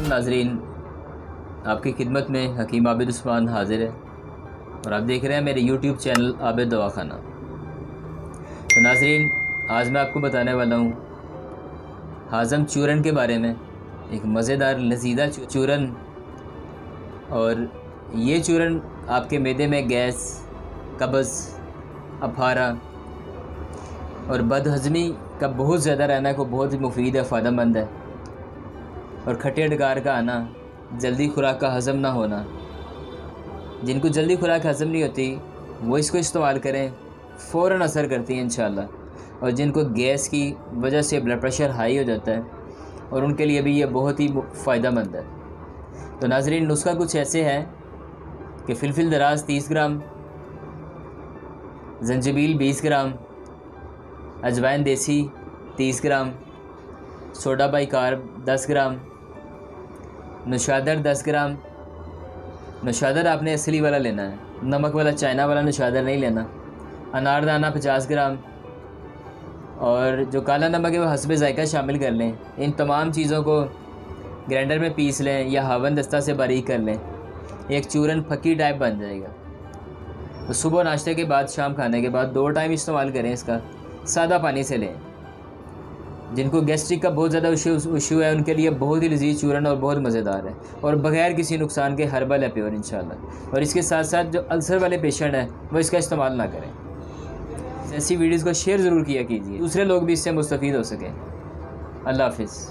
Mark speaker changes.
Speaker 1: नाज़रीन, आपकी खिदमत में हकीम आबिद उस्मान हाज़िर है और आप देख रहे हैं मेरे YouTube चैनल आबिद दवाखाना। तो नाज़रीन, आज मैं आपको बताने वाला हूँ हाज़म चूरन के बारे में। एक मज़ेदार लजीदा चूरन, और ये चूरन आपके मैदे में गैस, कब्ज़, अफारा और बदहज़मी का बहुत ज़्यादा रहना को बहुत ही मुफीद है, फ़ायदेमंद है। और खट्टे डकार का आना, जल्दी खुराक का हज़म ना होना, जिनको जल्दी खुराक हज़म नहीं होती वो इसको इस्तेमाल करें, फ़ौरन असर करती है इंशाअल्लाह। और जिनको गैस की वजह से ब्लड प्रेशर हाई हो जाता है और उनके लिए भी ये बहुत ही फ़ायदेमंद है। तो नाज़रीन, नुस्खा कुछ ऐसे है कि फ़िलफ़िल दराज 30 ग्राम, ज़ंजबील 20 ग्राम, अजवाइन देसी 30 ग्राम, सोडा बाइकार्ब 10 ग्राम, नौशादर 10 ग्राम। नौशादर आपने असली वाला लेना है, नमक वाला चाइना वाला नौशादर नहीं लेना। अनारदाना 50 ग्राम, और जो काला नमक है वो हस्ब ज़ायका शामिल कर लें। इन तमाम चीज़ों को ग्राइंडर में पीस लें या हवन दस्ता से बारीक कर लें, एक चूरन फकी टाइप बन जाएगा। तो सुबह नाश्ते के बाद, शाम खाने के बाद 2 टाइम इस्तेमाल करें इसका। सादा पानी से लें। जिनको गैस्ट्रिक का बहुत ज़्यादा इशू है उनके लिए बहुत ही लजीज चूरन और बहुत मज़ेदार है, और बग़ैर किसी नुकसान के हर्बल है, प्योर इंशाल्लाह। और इसके साथ साथ जो अल्सर वाले पेशेंट हैं वो इसका इस्तेमाल ना करें। ऐसी वीडियोज़ को शेयर ज़रूर किया कीजिए, दूसरे लोग भी इससे मुस्तफ़ीद हो सकें। अल्लाह हाफ़िज़।